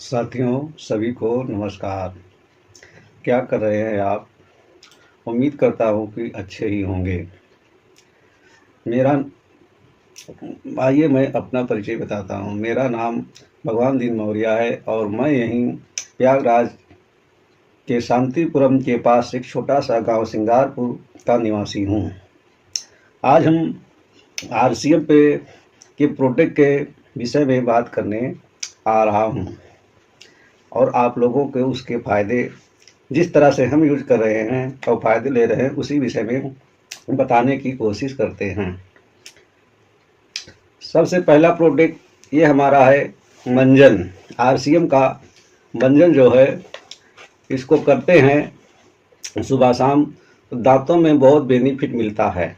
साथियों सभी को नमस्कार। क्या कर रहे हैं आप? उम्मीद करता हूँ कि अच्छे ही होंगे। मेरा आइए मैं अपना परिचय बताता हूँ। मेरा नाम भगवान दीन मौर्य है और मैं यहीं प्रयागराज के शांतिपुरम के पास एक छोटा सा गांव सिंगारपुर का निवासी हूँ। आज हम आरसीएम पे के प्रोडक्ट के विषय में बात करने आ रहा हूँ और आप लोगों के उसके फ़ायदे जिस तरह से हम यूज कर रहे हैं और फ़ायदे ले रहे हैं उसी विषय में बताने की कोशिश करते हैं। सबसे पहला प्रोडक्ट ये हमारा है मंजन। आरसीएम का मंजन जो है इसको करते हैं सुबह शाम, तो दांतों में बहुत बेनिफिट मिलता है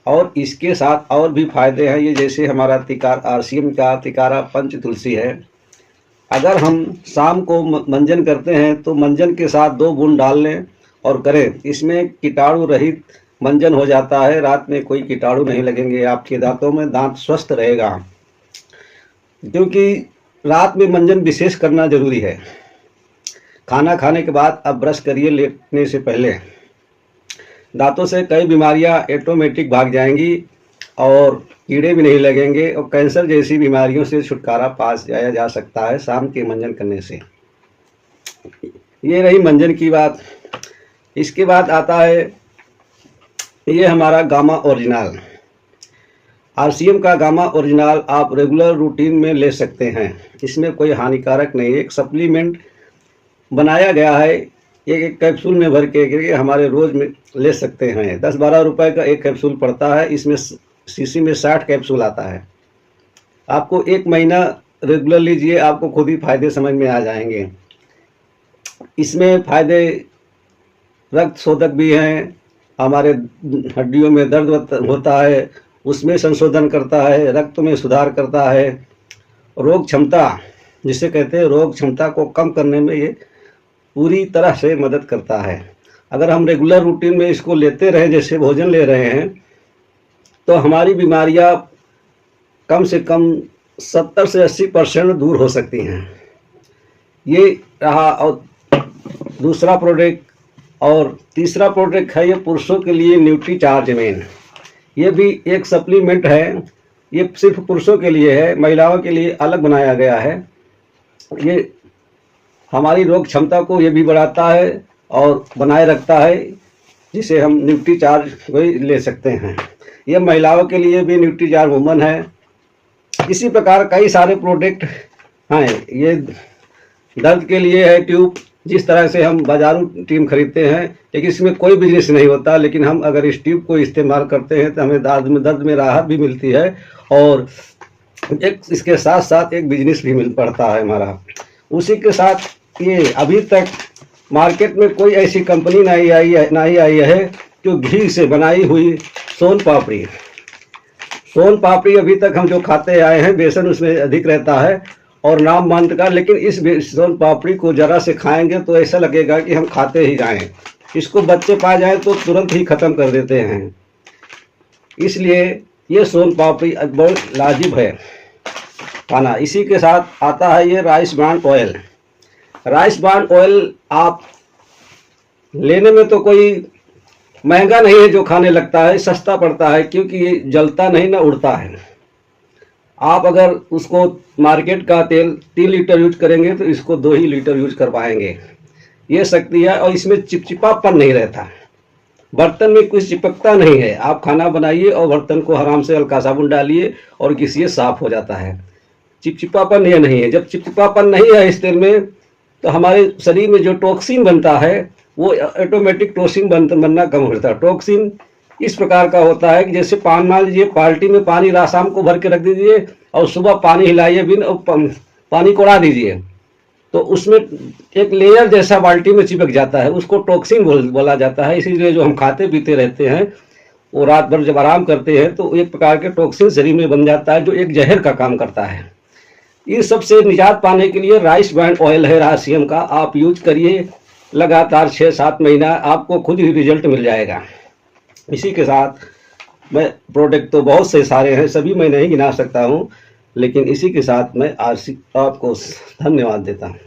और इसके साथ और भी फ़ायदे हैं। ये जैसे हमारा आरसीएम का तिकारा पंच तुलसी है। अगर हम शाम को मंजन करते हैं तो मंजन के साथ 2 बूंद डाल लें और करें। इसमें कीटाणु रहित मंजन हो जाता है। रात में कोई कीटाणु नहीं लगेंगे आपके दांतों में, दांत स्वस्थ रहेगा। क्योंकि रात में मंजन विशेष करना जरूरी है। खाना खाने के बाद अब ब्रश करिए लेटने से पहले। दांतों से कई बीमारियां ऑटोमेटिक भाग जाएंगी और कीड़े भी नहीं लगेंगे और कैंसर जैसी बीमारियों से छुटकारा पा जाया जा सकता है शाम के मंजन करने से। ये रही मंजन की बात। इसके बाद आता है ये हमारा गामा ओरिजिनल। आरसीएम का गामा ओरिजिनल आप रेगुलर रूटीन में ले सकते हैं। इसमें कोई हानिकारक नहीं है। एक सप्लीमेंट बनाया गया है। एक कैप्सूल में भर के हमारे रोज में ले सकते हैं। 10-12 रुपए का एक कैप्सूल पड़ता है। इसमें शीशी में 60 कैप्सूल आता है। आपको 1 महीना रेगुलर लीजिए, आपको खुद ही फायदे समझ में आ जाएंगे। इसमें फायदे रक्त शोधक भी हैं। हमारे हड्डियों में दर्द होता है उसमें संशोधन करता है, रक्त में सुधार करता है। रोग क्षमता जिसे कहते हैं, रोग क्षमता को कम करने में ये पूरी तरह से मदद करता है। अगर हम रेगुलर रूटीन में इसको लेते रहें जैसे भोजन ले रहे हैं तो हमारी बीमारियां कम से कम 70 से 80% दूर हो सकती हैं। ये रहा। और दूसरा प्रोडक्ट और तीसरा प्रोडक्ट है ये पुरुषों के लिए न्यूट्री चार्ज मेन। ये भी एक सप्लीमेंट है। ये सिर्फ पुरुषों के लिए है, महिलाओं के लिए अलग बनाया गया है। ये हमारी रोग क्षमता को ये भी बढ़ाता है और बनाए रखता है, जिसे हम न्यूट्री चार्ज वही ले सकते हैं। ये महिलाओं के लिए भी न्यूट्री चार्ज वुमन है। इसी प्रकार कई सारे प्रोडक्ट हैं। ये दर्द के लिए है ट्यूब, जिस तरह से हम बाजारू टीम खरीदते हैं, लेकिन इसमें कोई बिजनेस नहीं होता। लेकिन हम अगर इस ट्यूब को इस्तेमाल करते हैं तो हमें दर्द में राहत भी मिलती है और एक इसके साथ साथ एक बिजनेस भी मिल पड़ता है हमारा। उसी के साथ ये अभी तक मार्केट में कोई ऐसी कंपनी नहीं आई है जो घी से बनाई हुई सोन पापड़ी अभी तक हम जो खाते आए हैं, बेसन उसमें अधिक रहता है और नाम मात्र का। लेकिन इस सोन पापड़ी को जरा से खाएंगे तो ऐसा लगेगा कि हम खाते ही जाएं। इसको बच्चे पा जाएं तो तुरंत ही खत्म कर देते हैं। इसलिए ये सोन पापड़ी बहुत लाजिब है खाना। इसी के साथ आता है ये rice bran oil. Rice bran oil आप लेने में तो कोई महंगा नहीं है जो खाने लगता है, सस्ता पड़ता है, क्योंकि ये जलता नहीं ना उड़ता है। आप अगर उसको मार्केट का तेल 3 लीटर यूज करेंगे तो इसको 2 ही लीटर यूज कर पाएंगे। ये शक्ति है और इसमें चिपचिपापन नहीं रहता। बर्तन में कुछ चिपकता नहीं है। आप खाना बनाइए और बर्तन को आराम से हल्का साबुन डालिए और घिसिए, साफ हो जाता है। चिपचिपापन ये नहीं है। जब चिपचिपापन नहीं है इस तेल में तो हमारे शरीर में जो टॉक्सिन बनता है वो ऑटोमेटिक टॉक्सिन बनना कम होता है। टॉक्सिन इस प्रकार का होता है कि जैसे मान लीजिए बाल्टी में पानी शाम को भर के रख दीजिए और सुबह पानी हिलाइए बिन और पानी को उड़ा दीजिए, तो उसमें एक लेयर जैसा बाल्टी में चिपक जाता है। उसको टॉक्सिन बोला जाता है। इसीलिए जो हम खाते पीते रहते हैं वो रात भर जब आराम करते हैं तो एक प्रकार के टॉक्सिन शरीर में बन जाता है, जो एक जहर का काम करता है। इन सब से निजात पाने के लिए राइस ब्रान ऑयल है आरसीएम का। आप यूज करिए लगातार 6-7 महीना, आपको खुद ही रिजल्ट मिल जाएगा। इसी के साथ मैं प्रोडक्ट तो बहुत से सारे हैं, सभी मैं नहीं गिना सकता हूँ। लेकिन इसी के साथ मैं आपको धन्यवाद देता हूँ।